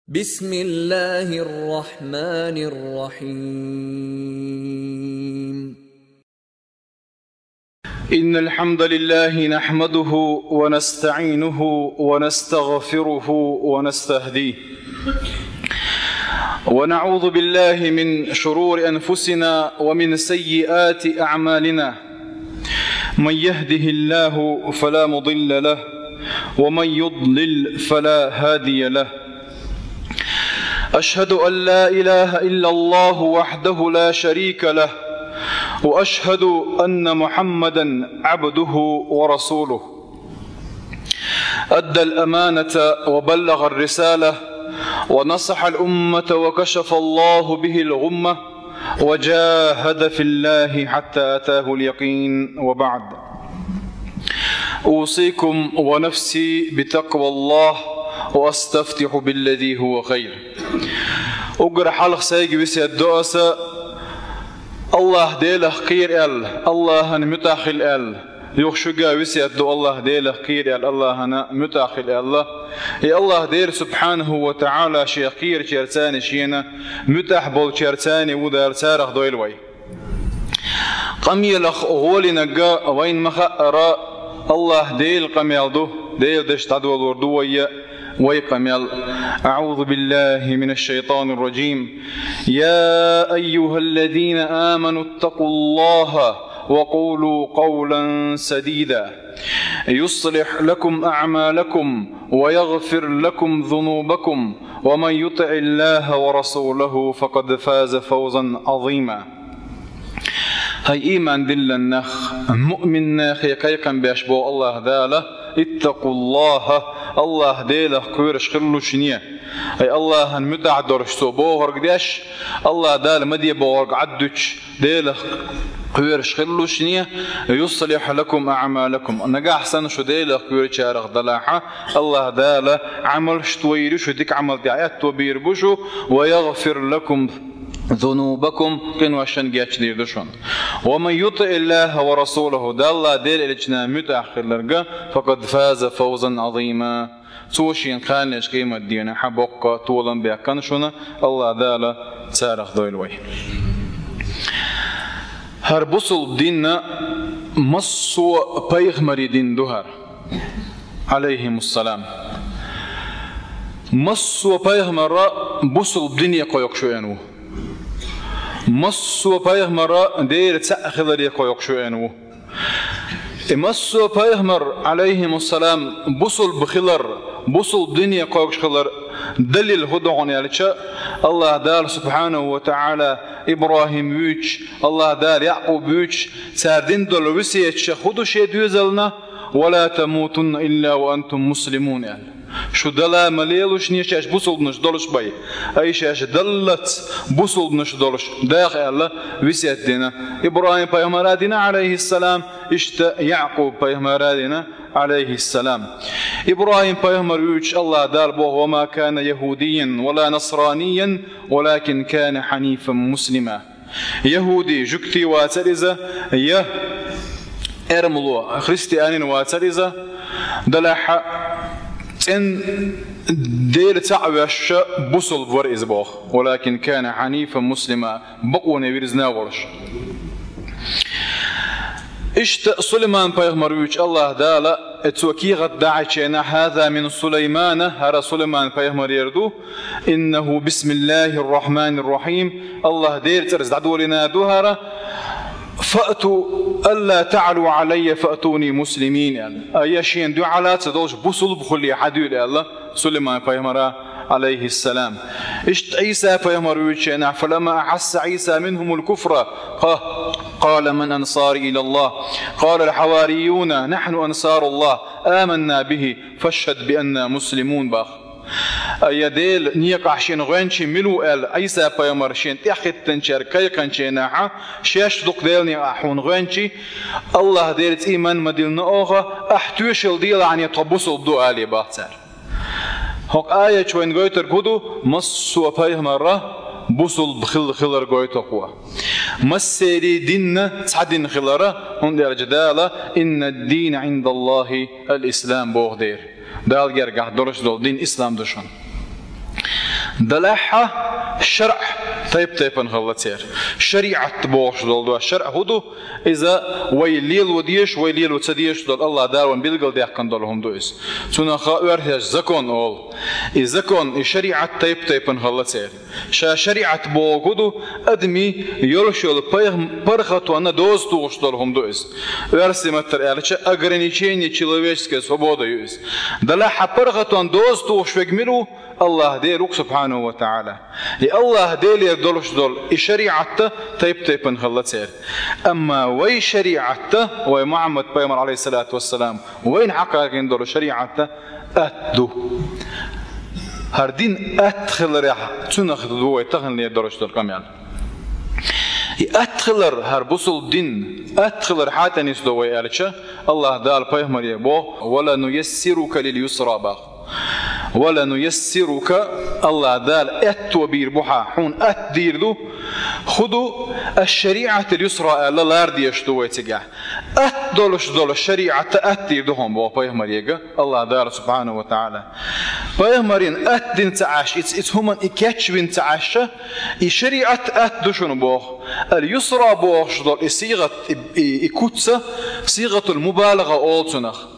بسم الله الرحمن الرحيم. إن الحمد لله نحمده ونستعينه ونستغفره ونستهديه ونعوذ بالله من شرور أنفسنا ومن سيئات أعمالنا. من يهده الله فلا مضل له ومن يضلل فلا هادي له. أشهد أن لا إله إلا الله وحده لا شريك له، وأشهد أن محمدا عبده ورسوله. أدى الأمانة وبلغ الرسالة ونصح الأمة وكشف الله به الغمة وجاهد في الله حتى أتاه اليقين. وبعد، أوصيكم ونفسي بتقوى الله وأستفتح بالذي هو خير. أقرأ حلق سيجي بسي الدؤسة الله ديله خير الله متاخل يخشقا بسي الدؤ الله ديله خير الله متاخل يا الله دير سبحانه وتعالى شيخير شيرتاني شينا متاح بول شيرتاني ودار سارخ دويلوي قمي لخ أغولي نقا وين مخأرا الله ديل قميال دو ديل دشت عدو الوردوية ويقمل. أعوذ بالله من الشيطان الرجيم. يا أيها الذين آمنوا اتقوا الله وقولوا قولا سديدا يصلح لكم أعمالكم ويغفر لكم ذنوبكم ومن يطع الله ورسوله فقد فاز فوزا عظيما. هاي إيمان دل النخ مؤمن ناخ يكيقا بيشبو الله ذاله اتقوا الله ديله كويرش خلو شنية أي الله متع درشتو بوغر قداش الله دال مدي بوغر عدوش ديله كويرش خلو شنية يصلح لكم أعمالكم نقا أحسن شو ديله كويرش عرق دلاحة الله دال عمل شتويرشو ديك عمل دعايات وبيربوشو ويغفر لكم ذنوبكم قنواشن جاتش دير دشون. ومن يطع الله ورسوله دالله دير الجنا متأخر لرقا فقد فاز فوزا عظيما. توشين خانش قيمة دينا حبقا طولا بيقنشونا الله دالا تارخ دويلوي. هر بصل ديننا مصو بيغمري دين دهر عليهم السلام. مصو بيغمر بصل دنيا قيق شوينو مصو بيغمر دير تأخذ ريقو يقشوينو. مصو بيغمر عليهم السلام بصل بخلر بصل دنيا قويقش خلر دليل هدعون يالشا الله دار سبحانه وتعالى إبراهيم ويش الله دار يعقوب ويش ساردين دول وسيتش خدو شيء دوزلنا ولا تموتن إلا وأنتم مسلمون يعني. شو دلا مليلوش نيشاش بوصل بنش دولش باي أي شاش دلت بوصل بنش دولش داخل الله وسيت دينا إبراهيم بيهمرادنا عليه السلام اشت يعقوب بيهمرادنا عليه السلام. إبراهيم بيهمروش الله دار بوه وما كان يهوديا ولا نصرانيا ولكن كان حنيفا مسلما. يهودي جكتي واترزة يه ارملو خريستيانين واترزة دلاحة إن دير تعوش بصل بور إزباخ ولكن كان حنيفا مسلما بقونا ويرزنا ورش. اشت سليمان بيغمروش الله دالا اتوكي غدعشنا هذا من سليمان هذا سليمان بيغمر يردو إنه بسم الله الرحمن الرحيم. الله دير ترز عدو لنا دوهرة فأتوا ألا تعلوا علي فأتوني مسلمين يعني. أياشين دعالات سدوش بصل بخلي حدود الله سليمان بيغمر عليه السلام. اشت عيسى بيغمر ويتشينا فلما أحس عيسى منهم الكفر قال من أنصار إلى الله قال الحواريون نحن أنصار الله آمنا به فاشهد بأننا مسلمون باخ. أي ديل نيقع شين غنشي ملو ال عيسى بيامر شين تأخذ تنشر كي كنشيناها شاش دق ديل نيقعون غنشي الله ديرت إيمان مديلنا أوغا أحتوش الديل عن يطبوص الدعاء لي باhtار. هق آية شوين غيتر كدو مصو بيامر بوصل بخل خلر غيتر قوة مسيري دين تعدين خلره هم دير جدالة إن الدين عند الله الإسلام بوغ دير دال يرجع درش دول دين إسلام دشون. دلحة شرع طيب نغلطير شريعة بوش دول الشرع هدو إذا ويليل وديش ويليل وتديش دول الله دارون بيلقل ديقن دولهم دويس سنة خاورهاش زكون أول إذا كون شريعة طيب نغلطير شريعة بوش هدو أدمي يرشل برخط وانا دوز توش دولهم دويس ورسي متر أرشا ограничение человеческой свободы юис دلحة برخط وان دوز توش ويجملو الله ديرك سبحانه وتعالى الله ديلي دولش دول شريعته طيب نغلطير اما وي شريعته وي محمد بيمر عليه الصلاه والسلام وين حقاقين دول شريعته اتدو هردين ادخل ريح تنخ دو تغني دولش دول كمان ادخلر هربوصل دين ادخلر حتى نسدوي الچ الله دال بيمر يبو ولا نيسرك لليسرى باخ ولا نيسرك الله دال اتو بيربحا حون اتدير ذو خذوا الشريعة اليسرى لا لاردي اشتوي تجاه اتدولش دول الشريعة اتدير ذهم بو بيهمريجا الله دال سبحانه وتعالى بيهمرين اتدين تعاش اتس هما اكاتشوين تعاش الشريعة اتدوشن بو اليسرى بو دول صيغة اكوتسا صيغة المبالغة اولتنخ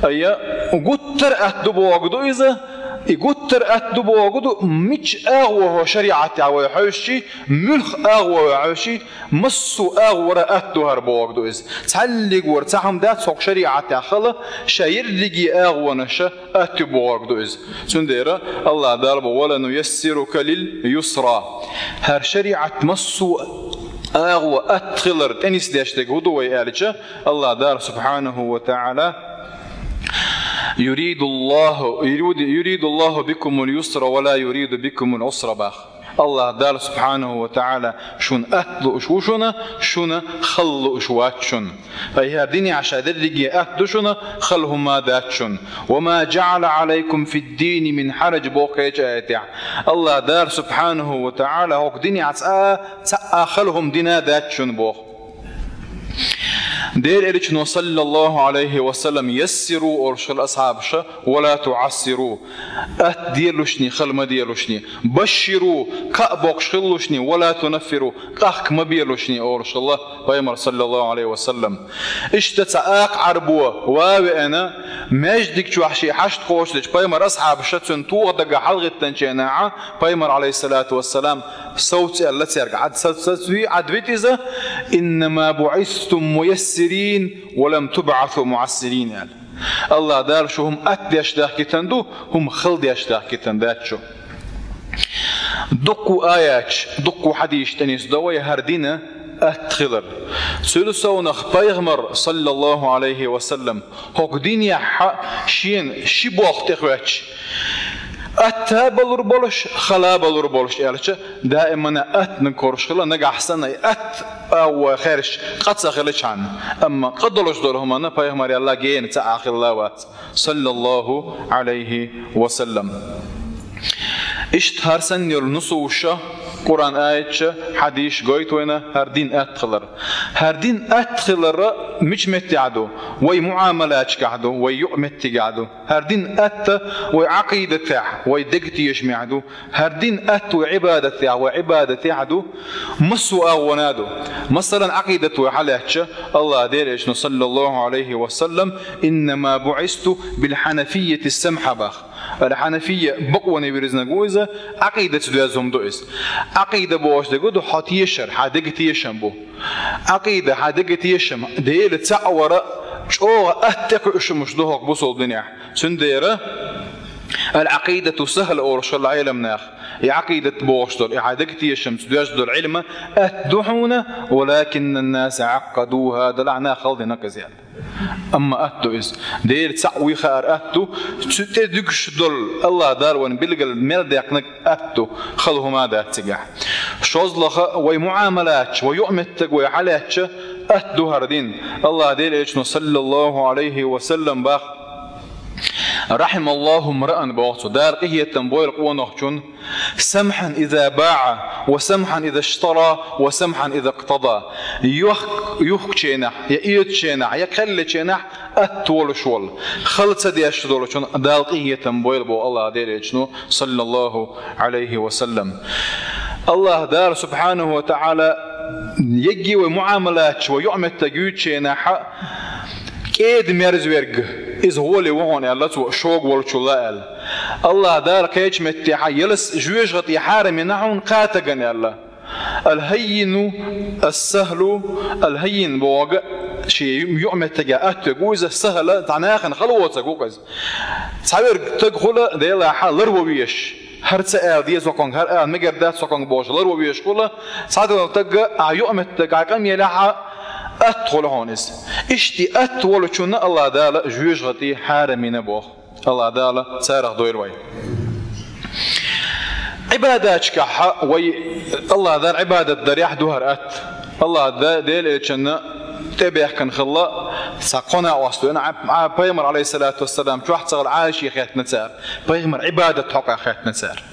أيه قطر أتدبو أقدو إذا قطر أتدبو أقدو مش أغوى شريعة أو حوشي ملخ أغوى حوشي مصو أغوى أتدو هربو أقدو إذا تعلق ورتاهم دات سوق شريعة خلا شاير لقي أغوى نشا أتدبو أقدو إذا سنديرة الله داربو ولا نيسرك لليسرى هر شريعة مصو أغوى أتخلر تنس داشتك هدو ويالجا الله دار سبحانه وتعالى يريد الله بكم اليسر ولا يريد بكم العسر باخ الله دار سبحانه وتعالى شون أتلو شون خلو شواتشن أي هرديني عشان درجي أتلو خلهم ما داتشن وما جعل عليكم في الدين من حرج بوقيج آياتع الله دار سبحانه وتعالى هوك ديني عسا خلهم دينا داتشن بوق دير إليشنو صلى الله عليه وسلم يسروا أرشل أصحابش ولا تعسروا أتديرلوشني خل ما ديرلوشني بشروا كأبوكش خلوشني ولا تنفروا قاك ما بيرلوشني أرشل الله بيمر صلى الله عليه وسلم اشتتاق عربوه واوي أنا ماجدك شوحشي حشت قوشلش بيمر أصحابش تنتوغ دقا حلغة تنشيناعة بيمر عليه الصلاة والسلام صوت التي عد ستسوي عدويت إذا إنما بعثتم ميسرين ولم تبعثوا معسرين يعني. الله دار شو هم أتديش داك تندو هم خلديش داك تنداتشو دقوا آيات دقوا حديث تنيس دوي هردينا أتخلر سلسونا بيغمر صلى الله عليه وسلم هوك دينيا شين شبوخ تخواتش أتها بلور بولش خلا بلور بولش يعني دائما أت نكورش خلا نجا حسن أت أو خيرش قد سخلش عنه أما قدلوش دورهم أنا بيغمر الله جين تأخر اللوات صلى الله عليه وسلم اشتهر سن يلنصوشة قرآن آية حديث قويت وينا هردين أتخلر مش متعدو وي معاملات قعدو وي يؤمت قعدو هردين أت وعقيدة تاع وي دقتي يجمعدو هردين أت وعبادة تاع وعبادة عدو مسوا ونادو مثلا عقيدة وحالات الله ديرش صلى الله عليه وسلم إنما بعثت بالحنفية السمحة باخ الحنفية بقوني برزنا جوزة عقيدة دوازهم دوئس عقيدة بواش دقودو حاتيشر حادقتيشم بو عقيدة حادقتيشم ديل تعورة شو أتقعش مش دوهق بوصل دنيا سنديرة العقيدة سهل أورش العالم ناخ عقيدة بوشدر إعادتي الشمس دوجد العلم أتدحون ولكن الناس عقدوها دلعنا خلدنا كزيان أما أتو إز دير تسعوي خار أتو تدقش دل الله دار وان بلغل مرديقنك أتو خلهم هذا أتجاه شوزلخ ومعاملات ويؤمتك ويحالات أتو هردين الله دير إيش صلى الله عليه وسلم باخ رحم الله امرأ بوقته دار هي التنبوي القوة نخشون سمحا إذا باع وسمحا إذا اشترى وسمحا إذا اقتضى يوخ تشينح يا إيد تشينح يا كل تشينح أتول شول خلص دياش دول شون دالقية تنبويل بو الله دير شنو صلى الله عليه وسلم الله دار سبحانه وتعالى يجي ومعاملات ويعمل تجويد تشينح كيد ميرز ويرج إذ هو اللي وهون الله تو شوق والشلال الله دار كيش متيح يلس جوج غطي حارم نحون قاتجن الله الهين السهل الهين بوجا شيء يعمل تجاءات تجوز السهل تعناخن خلوة تجوز تعبير تدخل ديلا حال لروبيش هرت دي زوكون هر مقدات زوكون بوش لروبيش كله ساعات تجا يعمل تجا كم يلاها أدخل هونس إشتي أطول شنا الله داله جوج غطي حارمين بوخ الله داله سارح دوير وين عبادات كح وي الله دار عبادة دريح دهر الله ديل شنا تبيه كان خلا سقنا واسطو أنا بيمر عليه الصلاة والسلام شو واحد صغر عايش يخيت نتسار بيمر عبادة حق خيت نتسار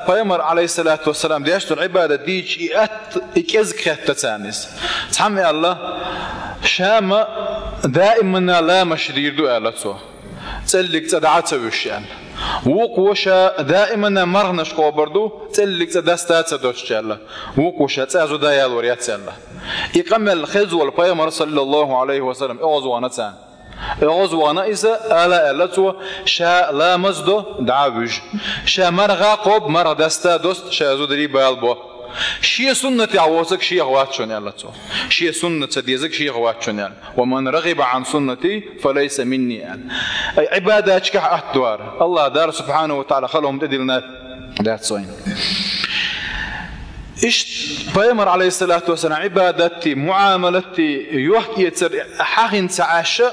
بيمر عليه الصلاة والسلام ديشتو العبادة ديش إكزك خيت تسانيس تحمي الله شام دائما لا مشرير دو ألتو تسلك تدعات وشان وقوشا دائما مرنش قبردو تسلك تدستات دوش الله وقوشا تازو دايال وريات الله يكمل خزو البيمر صلى الله عليه وسلم أعزوانا تان أعزوانا إذا ألا ألتو شا لا مزدو دعابج شا مرغا قب مر دستا دوست شا زودري بالبو شيء سنة عواتك شيء غواتشون يلا تو شيء سنة ديزك شيء غواتشون يلا ومن رغب عن سنتي فليس مني يلا عباداتك أحدوار الله دار سبحانه وتعالى خلهم تدلنا ذات صين إيش بيمر عليه الصلاة والسلام عبادتي معاملتي يحكي يتر حاهن تعاشى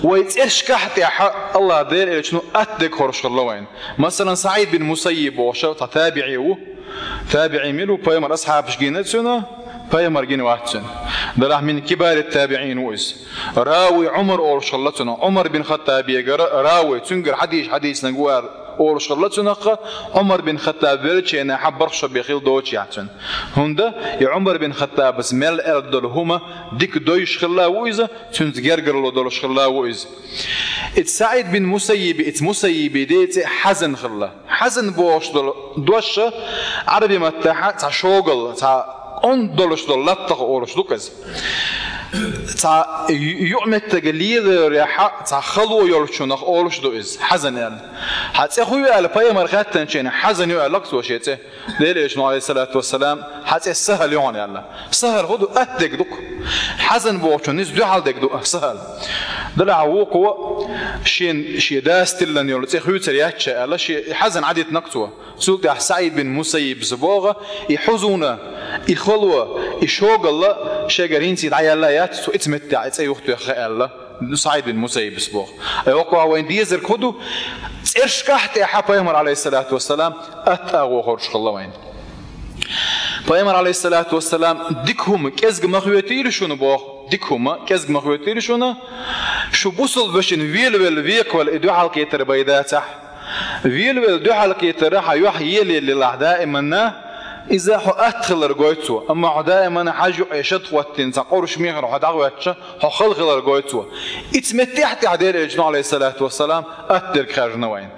ويتشكحت حق الله دير شنو أتدك خرش الله وين مثلا سعيد بن مسيب وشو تابعي ملو بيمر أصحاب شجينات سنة بيمر جين واحد ده من كبار التابعين ويس راوي عمر أورش الله عمر بن خطاب راوي تنقر حديث نجوار أورش الله عمر بن خطاب بيرتش أنا حبرش بخيل دوتش يعتن هندا يا عمر بن خطاب بس مال أردل هما ديك دويش خلا ويزا تنتجرجر له دولش خلا ويز سعيد بن مسيب ديت حزن خلا حزن بوش دوش عربي متاح تاع شوغل تاع أن دولش دول لا تقولش دوكز تاع يعمل تجليد ريحة تاع خلو يلشون أقولش دوز حزن يعني حتى خوي على باي مرخات تنشين حزن يعلق وشيته ليش عليه الصلاة والسلام حتى سهل يعني الله سهل خدو أتدك دوك حزن بوشون نزدو حالدك دوك سهل دلع وقوة شين داست لن يقول تخوي ترياتش الله شي حزن عديت نقطة سوق ده سعيد بن مسيب زباغة يحزونه يخلوه يشوق الله شجرين سيد عيال يات سو اتمتع اتسيوخت يا خي الله سعيد بن مسيب زباغ وقوة وين ديزر كدو إرشكحت يا حبيمر عليه الصلاة والسلام أتأغو خرج الله وين بيمر عليه الصلاة والسلام ديكهم كزج مخويتير شنو باخ ديكهم كزج مخويتير شنو شو بوصل بشن ويل ويك والإدو حلقة تربيداته ويل دو حلقة ترى يحيي للأعداء منا إذا أدخل رجويته أما عداء من حاجة يشد واتين تقورش ميغر حدعواتش خلق رجويته اتمتعت عدير الجنة عليه الصلاة والسلام أدرك خارجنا وين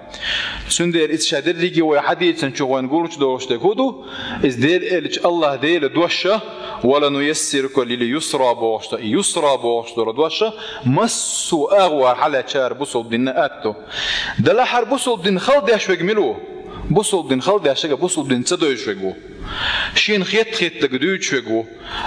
سندير إتشادر ليجي وحديث نشوفه نقولش دوش تكودو إذ دير إلج الله دير دوشة ولا نيسرك لليسرى بوشة يسرى بوشة دوشة مسو أغوى حلا شار بوصل دين أتو دلا حر بوصل دين خالد يشوق ملو بوصل دين خالد يشوق بوصل دين تدو يشوقو شين خيط تقدو يشوقو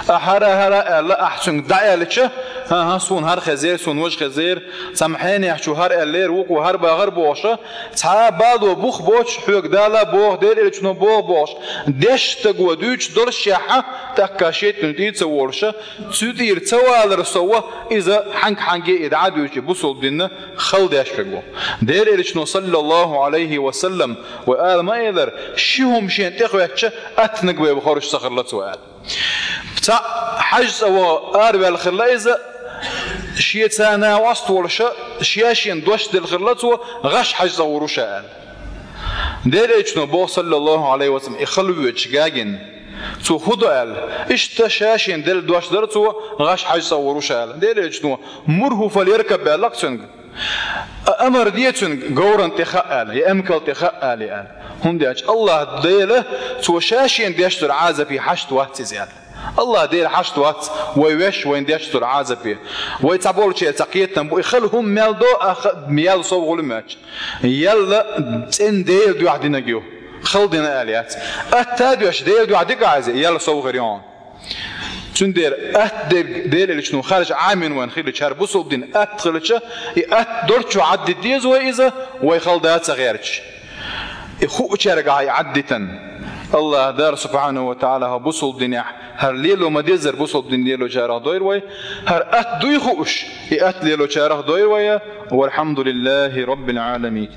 هرا لا أحسن دعيا لتشه ها صون هر خزير صون وش خزير سامحيني يحشو هر اللير وقو هر باغر بوشة تا بعد وبوخ بوش حوق دالا بوخ دير إلى شنو بوش دش تقوى دوش دور الشاحة تكاشيت نتي تصورشة تدير توالر سوا إذا حنكي إذا عادوش بوصل دينا خل داش فقو دير إلى شنو صلى الله عليه وسلم وقال ما يقدر شيهم شين تقويتش أتنقوي بخارج صخر سؤال تا حجز أو أربع الخلايزة شيء تانا وسط ولا شيء دوش دل خلته غش حجز وروشان دير إيش نبوه صلى الله عليه وسلم يخلوه تشجعين تو خدو قال اشتشاشين دل دوش درتو غاش حاج صوروش قال دل اجتو مره فليركب بالقتن امر ديتن غورن تخاء قال يا امكل تخاء قال هم ديش الله ديله تو شاشين ديشتر عازه في حشت وقت زياد الله دير حشت وقت ويوش وين ديشتر عازه في ويتعبول شيء تقيتن بو يخلهم ميلدو ميل صوغ الماتش يلا ان دير دو عدنا جو خلدنا اليات التابعش دير دو عدك عايزه يلا صوغ ريون تندير دير اللي شنو خارج عامين وين خيل شهر بوصل دين خلتش دورتشو عد ديز وإذا ويخلدات صغيرش يخو شرقة يعدتن الله دار سبحانه وتعالى بوصل دين هر ليلو ما ديزر بوصل دين ليلو شهر دوير وي هر دو يخوش ليلو شهر دوير وي والحمد لله رب العالمين.